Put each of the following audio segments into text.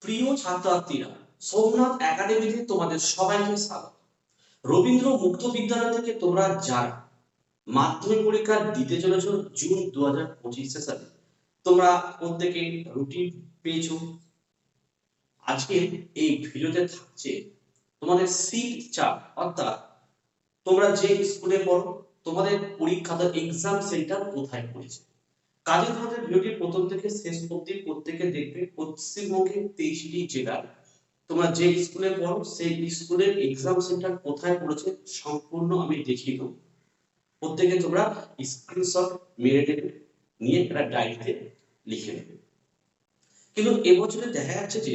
প্রিয় ছাত্রছাত্রীরা, সোমনাথ একাডেমিতে তোমাদের সবাইকে স্বাগত। রবীন্দ্র মুক্ত বিদ্যালয় থেকে তোমরা যারা মাধ্যমিক পরীক্ষা দিতে চলেছো জুন 2025 সালে, তোমরা প্রত্যেকে রুটিন পেয়েছো। আজকে এই ভিডিওতে থাকছে তোমাদের সিট চার্ট, অর্থাৎ তোমরা যে স্কুলে পড়ো তোমাদের পরীক্ষাটা এক্সাম সেন্টার কোথায় পড়েছে। কাজে তোমাদের ভিডিওটি প্রথম থেকে শেষ অবধি প্রত্যেকে দেখবে। পশ্চিমবঙ্গের 23টি জেলার তোমরা যে স্কুলে পড়ো সেই স্কুলের এক্সাম সেন্টার কোথায় পড়েছে সম্পূর্ণ আমি দেখিয়ে দেবো। প্রত্যেকে তোমরা স্ক্রিনশট মেরে নেবে, নিয়ে একটা ডায়েরিতে লিখে নেবে। কিন্তু এবছরে দেখা যাচ্ছে যে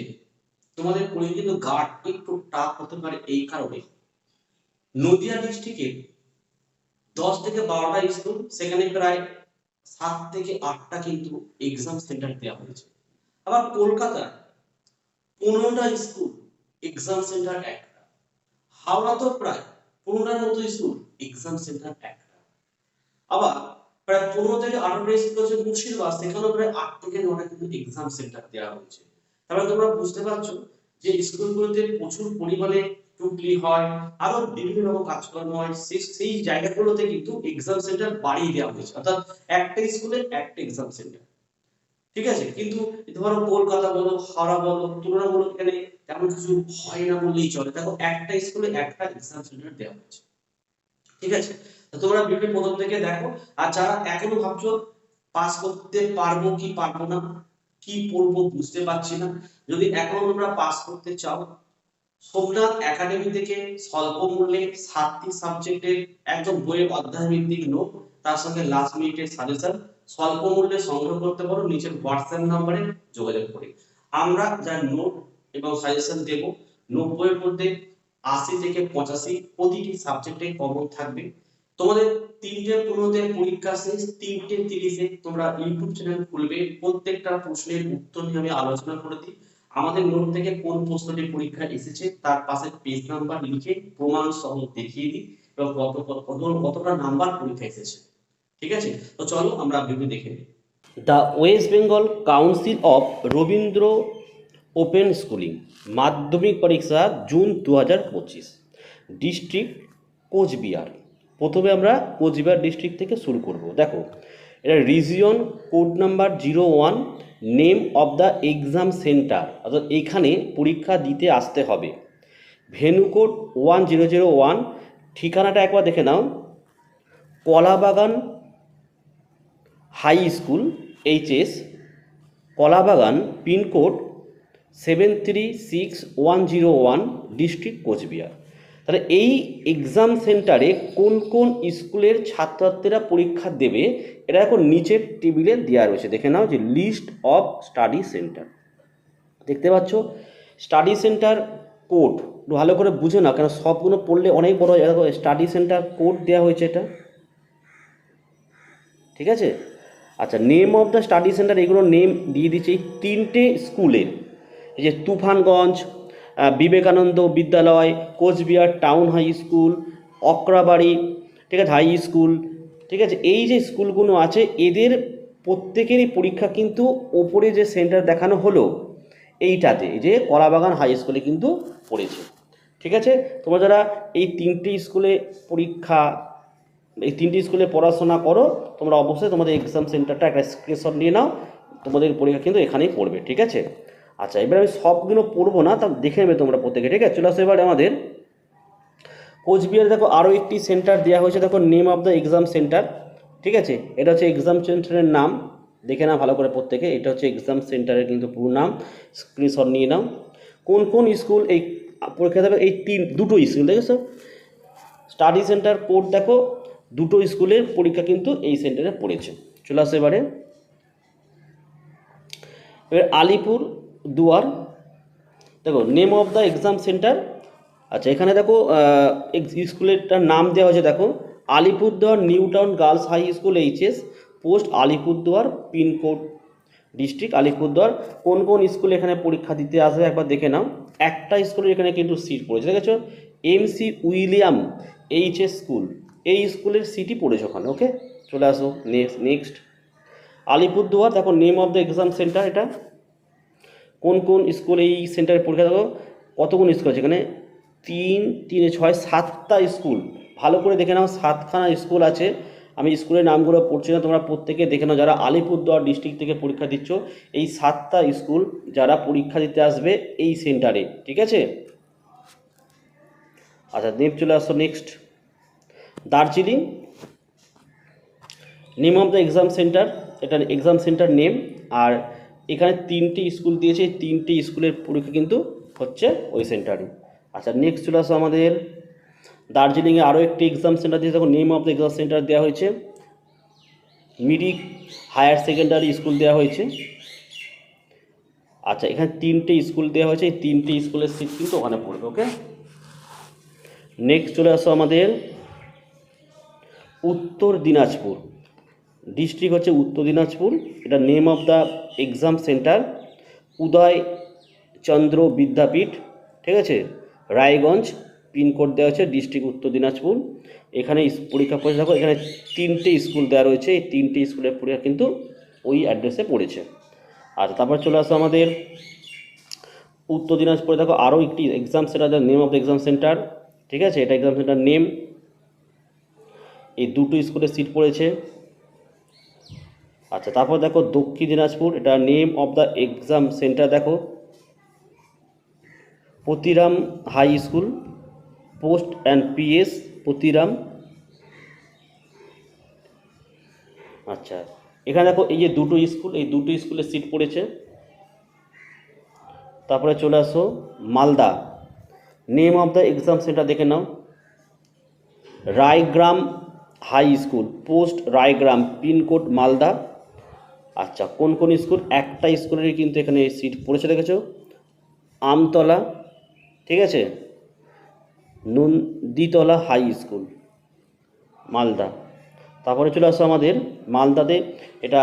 তোমাদের পরীক্ষা কিন্তু গার্ড একটু টাফ হতে পারে। এই কারণে নদিয়া ডিস্ট্রিক্টে 10 থেকে 12টা স্কুল, সেখানে প্রায় 7 থেকে 8টা কিন্তু এক্সাম সেন্টার দেওয়া হয়েছে। আবার কলকাতার 15টা স্কুল এক্সাম সেন্টার একটা, হাওড়াতেও প্রায় 15টার মতো স্কুল এক্সাম সেন্টার একটা, আবার প্রায় 15 থেকে 18টা স্কুল আছে মুর্শিদাবাদ, সেখানেও প্রায় 8 থেকে 9টা কিন্তু এক্সাম সেন্টার দেওয়া হয়েছে। তাহলে তোমরা বুঝতে পারছো যে স্কুলগুলোতে প্রচুর পরিমাণে টুকলি হয়, আরো বিভিন্ন রকম কাজকর্ম হয়, সেই জায়গাগুলোতে কিন্তু এক্সাম সেন্টার বাড়িয়ে দেওয়া হয়েছে, অর্থাৎ একটা স্কুলে একটা এক্সাম সেন্টার। ঠিক আছে, কিন্তু ধরো কলকাতা বলো, হাওড়া বলো, তুলনামূলক এখানে তেমন কিছু হয় না বললেই চলে। দেখো একটা স্কুলে একটা এক্সাম সেন্টার দেওয়া হয়েছে। ঠিক আছে, তো তোমরা ভিডিও প্রথম থেকে দেখো। আর যারা এখনো ভাবছো পাস করতে পারবো কি পারবো না, কি পড়বো বুঝতে পারছি না, যদি এখনো তোমরা পাস করতে চাও, সোমনাথ একাডেমি থেকে স্বল্প মূল্যে 7টি সাবজেক্টের একদম বইয়ের অধ্যায় ভিত্তিক নোট, তার সঙ্গে লাস্ট মিনিটের সাজেশন স্বল্প মূল্যে সংগ্রহ করতে পারো নিচের হোয়াটসঅ্যাপ নম্বরে যোগাযোগ করে। আমরা যা নোট এবং সাজেশন দেব, 90 এর মধ্যে 80 থেকে 85 প্রতিটি সাবজেক্টে কমন থাকবে। তোমাদের 3টে 15তে পরীক্ষা শেষ, 3টে 30-এ তোমরা ইউটিউব চ্যানেল খুলবে, প্রত্যেকটা প্রশ্নের উত্তর নিয়ে আমি আলোচনা করে দিই। আমাদের নোট থেকে কোন প্রশ্নটি পরীক্ষা এসেছে তার পাশে পেজ নাম্বার লিখে প্রমাণ সহ দেখিয়ে দিই এবং কতটা নাম্বার পরীক্ষা এসেছে। ঠিক আছে, তো চলো আমরা ভিডিও দেখে নিই। The West Bengal council of Rabindra open schooling মাধ্যমিক পরীক্ষা জুন 2025, ডিস্ট্রিক্ট কোচবিহার। প্রথমে আমরা কোচবিহার ডিস্ট্রিক্ট থেকে শুরু করব। দেখো, এটা region code number 01, name of the exam centre, অর্থাৎ এখানে পরীক্ষা দিতে আসতে হবে। ভেনু কোড 1001, ঠিকানাটা একবার দেখে নাও, কলাবাগান হাই স্কুল এইচএস, কলাবাগান, পিনকোড 736101, ডিস্ট্রিক্ট কোচবিহার। তাহলে এই এক্সাম সেন্টারে কোন কোন স্কুলের ছাত্রছাত্রীরা পরীক্ষা দেবে এটা এখন নিচের টেবিলে দেওয়া রয়েছে। দেখে নাও যে লিস্ট অফ স্টাডি সেন্টার, দেখতে পাচ্ছ স্টাডি সেন্টার কোড ভালো করে বুঝে নাও, কেন সবগুলো পড়লে অনেক বড় হয়ে যাবে। স্টাডি সেন্টার কোড দেওয়া হয়েছে এটা, ঠিক আছে। আচ্ছা, name of the study centre, এগুলো নেম দিয়ে দিচ্ছে এই 3টে স্কুলের, এই যে তুফানগঞ্জ বিবেকানন্দ বিদ্যালয়, কোচবিহার টাউন হাই স্কুল, অকরাবাড়ি, ঠিক আছে, হাই স্কুল, ঠিক আছে। এই যে স্কুলগুলো আছে এদের প্রত্যেকেরই পরীক্ষা কিন্তু ওপরে যে সেন্টার দেখানো হলো এইটাতে, যে কলাবাগান হাই স্কুলে কিন্তু পড়েছে। ঠিক আছে, তোমরা যারা এই 3টে স্কুলে পরীক্ষা, এই 3টে স্কুলে পড়াশোনা করো, তোমরা অবশ্যই তোমাদের এক্সাম সেন্টারটা একটা স্ক্রিনশট নিয়ে নাও, তোমাদের পরীক্ষা কিন্তু এখানেই পড়বে। ঠিক আছে, আচ্ছা এবার আমি সবগুলো পড়বো না, তা দেখে নেবে তোমরা প্রত্যেকে। ঠিক আছে, চলে আসো এবার আমাদের কোচবিহারে। দেখো আরও একটি সেন্টার দেওয়া হয়েছে, দেখো name of the exam centre, ঠিক আছে। এটা হচ্ছে এক্সাম সেন্টারের নাম, দেখে নাও ভালো করে প্রত্যেকে। এটা হচ্ছে এক্সাম সেন্টারের কিন্তু পুরো নাম, স্ক্রিনশট নিয়ে নাও। কোন কোন স্কুল এই পরীক্ষা দেবে, এই দুটো স্কুল দেখেছো স্টাডি সেন্টার কোড, দেখো দুটো স্কুলের পরীক্ষা কিন্তু এই সেন্টারে পড়েছে। চলে আসো এবার আলিপুর দুয়ার, দেখো name of the exam centre. আচ্ছা, এখানে দেখো স্কুলেরটার নাম দেওয়া হয়েছে, দেখো Alipurduar new town girls high school HS, post Alipurduar, pincode district Alipurduar. কোন কোন স্কুলে এখানে পরীক্ষা দিতে আসবে একবার দেখে নাও। একটা স্কুলের এখানে কিন্তু সিট পড়েছে, দেখেছো এমসি উইলিয়াম এইচএস স্কুল, এই স্কুলের সিটই পড়েছে ওখানে। ওকে, চলে আসো নেক্সট আলিপুরদুয়ার। দেখো name of the exam centre এটা কোন কোন স্কুল এই সেন্টারে পরীক্ষা দেখো কতগুলো স্কুল আছে এখানে, 3 3 6 7টা স্কুল। ভালো করে দেখে নাও, 7খানা স্কুল আছে। আমি স্কুলের নামগুলো পড়ছি না, তোমরা প্রত্যেকে দেখে নাও যারা আলিপুরদুয়ার ডিস্ট্রিক্ট থেকে পরীক্ষা দিচ্ছ, এই 7টা স্কুল যারা পরীক্ষা দিতে আসবে এই সেন্টারে, ঠিক আছে। আচ্ছা চলে আসো next, Darjeeling. Name of the exam centre, এটা এক্সাম সেন্টার নেম। আর এখানে 3টি স্কুল দিয়েছে, এই 3টি স্কুলের পরীক্ষা কিন্তু হচ্ছে ওই সেন্টারে। আচ্ছা নেক্সট চলে আসো আমাদের দার্জিলিংয়ে আরও একটি এক্সাম সেন্টার দিয়েছে, দেখো name of the exam centre দেওয়া হয়েছে, মিরিক হায়ার সেকেন্ডারি স্কুল দেওয়া হয়েছে। আচ্ছা এখানে 3টে স্কুল দেওয়া হয়েছে, এই 3টে স্কুলের সিট কিন্তু ওখানে পড়বে, ওকে। নেক্সট চলে আসো আমাদের উত্তর দিনাজপুর, ডিস্ট্রিক্ট হচ্ছে উত্তর দিনাজপুর। এটা name of the exam centre Uday Chandra Vidyapith, ঠিক আছে, রায়গঞ্জ, পিনকোড দেওয়া হচ্ছে ডিস্ট্রিক্ট উত্তর দিনাজপুর। এখানে পরীক্ষা পড়ে থাকো, এখানে 3টে স্কুল দেওয়া রয়েছে, এই 3টে স্কুলের পরীক্ষা কিন্তু ওই অ্যাড্রেসে পড়েছে। আচ্ছা তারপর চলে আসো আমাদের উত্তর দিনাজপুরে, দেখো আরও একটি exam centre, name of the exam centre, ঠিক আছে, এটা এক্সাম সেন্টার নেম। এই 2টো স্কুলে সিট পড়েছে। আচ্ছা তারপর দেখো দক্ষিণ দিনাজপুর, এটা name of the exam centre দেখো Patiram high school, post and PS Patiram. আচ্ছা এখানে দেখো এই যে 2টো স্কুল, এই 2টো স্কুলে সিট পড়েছে। তারপরে চলে আসো Malda, name of the exam centre দেখে নাও Raigram high school, post Raigram, pincode Malda. আচ্ছা কোন কোন স্কুল, একটা স্কুলেরই কিন্তু এখানে সিট পড়েছে দেখেছো, আমতলা, ঠিক আছে, নন্দীতলা হাই স্কুল মালদা। তারপরে চলে আসো আমাদের মালদাতে, এটা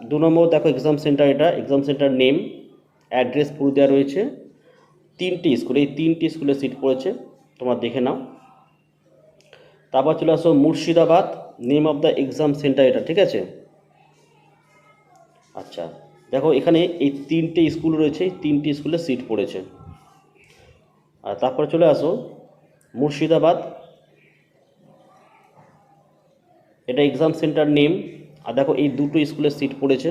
2 নম্বর দেখো এক্সাম সেন্টার, এটা এক্সাম সেন্টার নেম অ্যাড্রেস পুরো দেওয়া রয়েছে, 3টি স্কুল, এই 3টি স্কুলে সিট পড়েছে, তোমরা দেখে নাও। তারপর চলে আসো Murshidabad, name of the exam centre এটা, ঠিক আছে। আচ্ছা দেখো এখানে এই 3টে স্কুল রয়েছে, এই 3টি স্কুলে সিট পড়েছে। আর তারপরে চলে আসো মুর্শিদাবাদ, এটা এক্সাম সেন্টার নেম। আর দেখো এই 2টো স্কুলের সিট পড়েছে।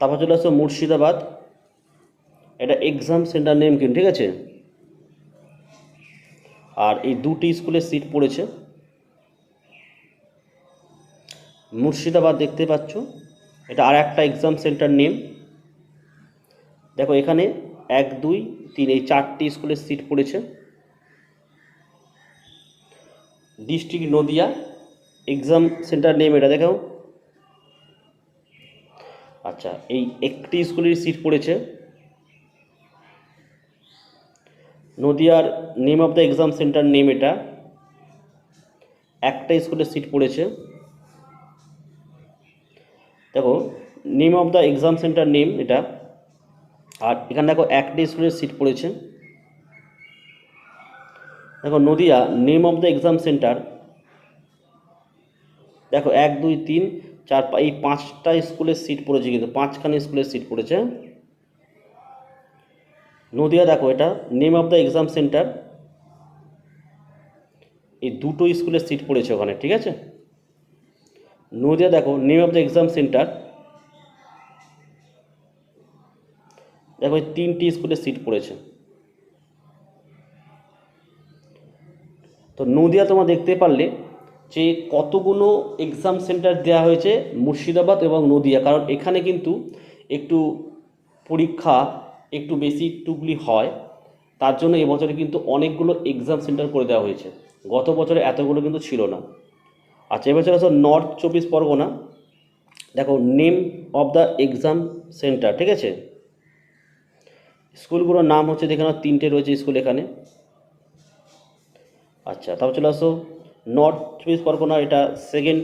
তারপর চলে আসো মুর্শিদাবাদ, এটা এক্সাম সেন্টার নেম কিন্তু, ঠিক আছে। আর এই 2টি স্কুলের সিট পড়েছে। মুর্শিদাবাদ দেখতে পাচ্ছ, এটা আর একটা এক্সাম সেন্টার নেম। দেখো এখানে 1 2 3 এই 4টি স্কুলের সিট পড়েছে। District Nadia, exam centre name এটা দেখো। আচ্ছা এই একটি স্কুলের সিট পড়েছে। নদিয়ার name of the exam centre name এটা, একটা স্কুলের সিট পড়েছে। দেখো name of the exam centre name এটা, আর এখানে দেখো একটা স্কুলের সিট পড়েছে। দেখো Nadia name of the exam centre, দেখো 1 2 3 4 এই 5টা স্কুলের সিট পড়েছে, কিন্তু 5খানা স্কুলের সিট পড়েছে। নদিয়া দেখো এটা name of the exam centre, এই 2টো স্কুলের সিট পড়েছে ওখানে, ঠিক আছে। নদিয়া দেখো name of the exam centre, দেখো এই 3টি স্কুলের সিট পড়েছে। তো নদিয়া তোমরা দেখতে পারলে যে কতগুলো এক্সাম সেন্টার দেওয়া হয়েছে মুর্শিদাবাদ এবং নদিয়া, কারণ এখানে কিন্তু একটু পরীক্ষা একটু বেশি টুকলি হয়, তার জন্য এবছরে কিন্তু অনেকগুলো এক্সাম সেন্টার করে দেওয়া হয়েছে, গত বছরে এতগুলো কিন্তু ছিল না। আচ্ছা এবছর আসো নর্থ 24 পরগনা, দেখো name of the exam centre, ঠিক আছে। স্কুলগুলোর নাম হচ্ছে, দেখে নাও 3টে রয়েছে স্কুল এখানে। আচ্ছা তারপর চলে আসো নর্থ 24 পরগনা, এটা second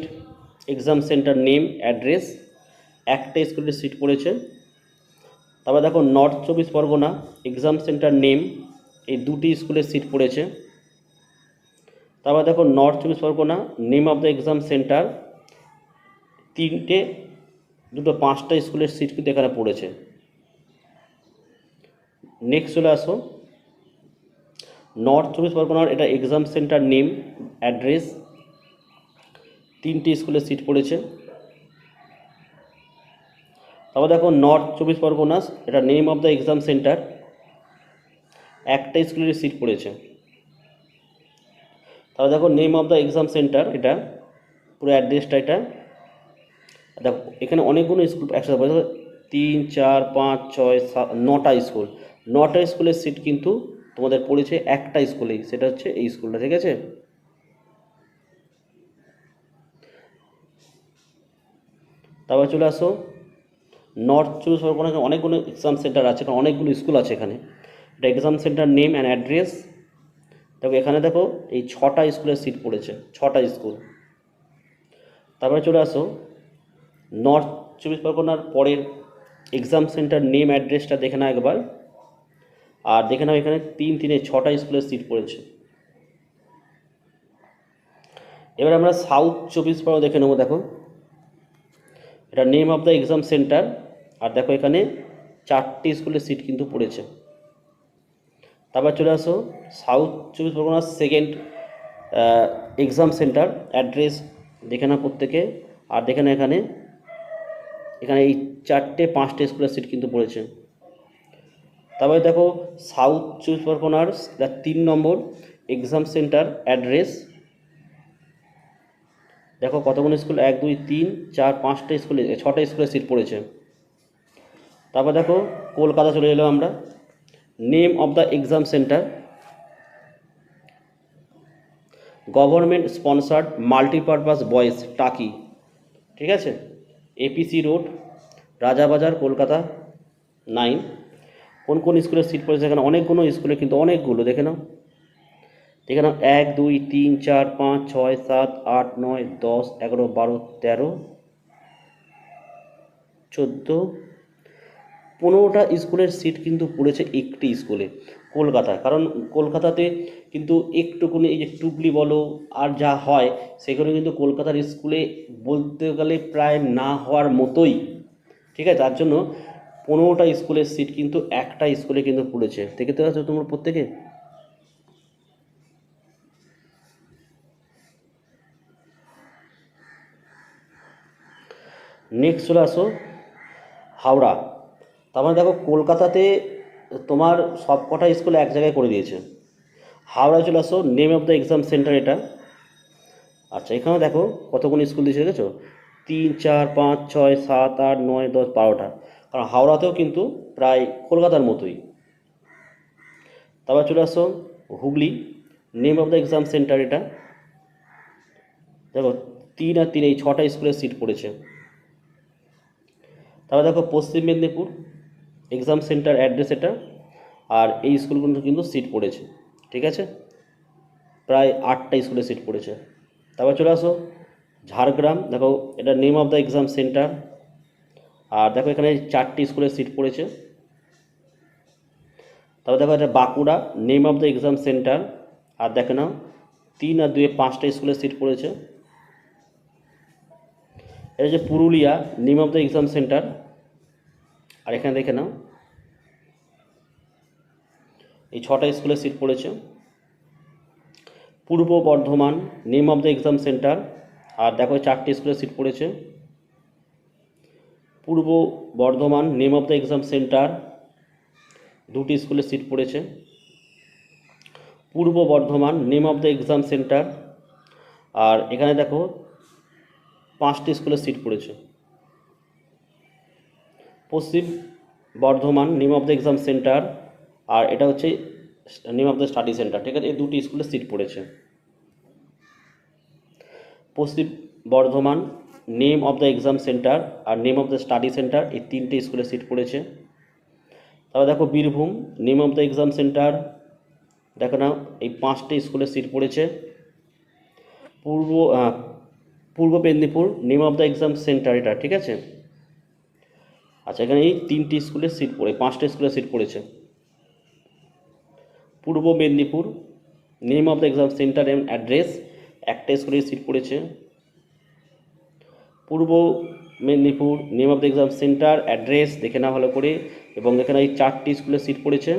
exam centre name address, একটা স্কুলের সিট পড়েছে। তারপর দেখো north 24 Pargana exam centre name, এই 2টি স্কুলের সিট পড়েছে। তারপর দেখো north 24 Pargana name of the exam centre, 3টে দুটো 5টা স্কুলের সিট কিন্তু এখানে পড়েছে। নেক্সট চলে আসো নর্থ চব্বিশ পরগনার, এটা এক্সাম সেন্টার নেম অ্যাড্রেস, 3টে স্কুলের সিট পড়েছে। তারপর দেখো নর্থ চব্বিশ পরগনাস, এটা name of the exam centre, একটা স্কুলের সিট পড়েছে। তাহলে দেখো name of the exam centre, এটা পুরো অ্যাড্রেসটা এটা। দেখো এখানে অনেকগুলো স্কুল একসাথে পড়েছে, 3, 4, 5, 6, 7, 9টা স্কুল। 9টা স্কুলের সিট কিন্তু তোমাদের পড়েছে একটা স্কুলেই, সেটা হচ্ছে এই স্কুলটা, ঠিক আছে। তারপর চলে আসো নর্থ চব্বিশ পরগনায় অনেকগুলো এক্সাম সেন্টার আছে, কারণ অনেকগুলো স্কুল আছে এখানে। এটা exam centre name and address. দেখো এখানে দেখো এই 6টা স্কুলের সিট পড়েছে, 6টা স্কুল। তারপরে চলে আসো নর্থ চব্বিশ পরগনার পরের এক্সাম সেন্টার নেম অ্যাড্রেসটা দেখে নাও একবার। আর দেখে নাও এখানে 6টা স্কুলের সিট পড়েছে। এবার আমরা সাউথ চব্বিশ পরগনা দেখে নেবো। দেখো এটা name of the exam centre, আর দেখো এখানে 4টে স্কুলের সিট কিন্তু পড়েছে। তারপর চলে আসো সাউথ চব্বিশ পরগনার সেকেন্ড এক্সাম সেন্টার অ্যাড্রেস দেখে নাও প্রত্যেকে। আর দেখে নাও এখানে এখানে এই 4টে 5টে স্কুলের সিট কিন্তু পড়েছে। তারপরে দেখো সাউথ চব্বিশ পরগনার 3 নম্বর এক্সাম সেন্টার অ্যাড্রেস, দেখো কতগুলো স্কুল, 1, 2, 3, 4, 5টা স্কুলে, 6টা স্কুলের সিট পড়েছে। তারপর দেখো কলকাতা চলে এলাম আমরা। Name of the exam centre government sponsored multipurpose boys টাকি, ঠিক আছে, এপিসি রোড, রাজাবাজার, কলকাতা 9। কোন কোন স্কুলের সিট পড়েছে এখানে, অনেকগুলো স্কুলে কিন্তু, অনেকগুলো দেখে নাও। দেখে নাও 1, 2, 3, 4, 5, 6, 7, 8, 9, 10, 11, 12, 13, 14, 15টা স্কুলের সিট কিন্তু পড়েছে একটি স্কুলে, কলকাতায়। কারণ কলকাতাতে কিন্তু একটুকুনি এই যে টুকলি বলো আর যা হয়, সেগুলো কিন্তু কলকাতার স্কুলে বলতে গেলে প্রায় না হওয়ার মতোই, ঠিক আছে। তার জন্য 15টা স্কুলের সিট কিন্তু একটা স্কুলে কিন্তু পড়েছে, দেখতে পাচ্ছ তোমরা প্রত্যেকে। নেক্সট চলে আসো হাওড়া। তার মানে দেখো কলকাতাতে তোমার সব কটা স্কুল এক জায়গায় করে দিয়েছে। হাওড়ায় চলে আসো name of the exam centre এটা। আচ্ছা এখানেও দেখো কতগুলো স্কুল দিয়েছে দেখেছো, 3, 4, 5, 6, 7, 8, 9, 10, 12টা। কারণ হাওড়াতেও কিন্তু প্রায় কলকাতার মতোই। তারপর চলে আসো Hooghly, name of the exam centre এটা। দেখো 3 আর 3 এই 6টা স্কুলের সিট পড়েছে। তারপর দেখো পশ্চিম মেদিনীপুর এক্সাম সেন্টার অ্যাড্রেস এটা, আর এই স্কুলগুলো কিন্তু সিট পড়েছে, ঠিক আছে, প্রায় 8টা স্কুলে সিট পড়েছে। তারপর চলে আসো ঝাড়গ্রাম, দেখো এটা name of the exam centre, আর দেখো এখানে 4টি স্কুলে সিট পড়েছে। তারপর দেখো এটা Bankura, name of the exam centre, আর দেখে নাও 3 আর 2 5টা স্কুলে সিট পড়েছে। এটা যে Purulia, name of the exam centre, আর এখানে দেখে নাও এই 6টা স্কুলে সিট পড়েছে। Purba Bardhaman, name of the exam centre, আর দেখো 4টি স্কুলে সিট পড়েছে। Purba Bardhaman name of the exam centre, 2টি স্কুলে সিট পড়েছে। Purba Bardhaman name of the exam centre, আর এখানে দেখো 5টি স্কুলে সিট পড়েছে। Paschim Bardhaman name of the exam centre, আর এটা হচ্ছে name of the study centre, ঠিক আছে, এই 2টি স্কুলে সিট পড়েছে। Paschim Bardhaman name of the exam centre আর name of the study centre, এই 3টে স্কুলে সিট পড়েছে। তারপর দেখো Birbhum name of the exam centre, দেখো না এই 5টি স্কুলে সিট পড়েছে। Purba Purba Medinipur name of the exam centre এটা, ঠিক আছে। আচ্ছা এখানে এই 3টি স্কুলে সিট পড়ে, 5টা স্কুলে সিট পড়েছে। পূর্ব Medinipur name of the exam centre and address, একটা স্কুলে সিট পড়েছে। পূর্ব Medinipur, name of the exam centre, address দেখে না ভালো করে, এবং এখানে এই 4টি স্কুলের সিট পড়েছে।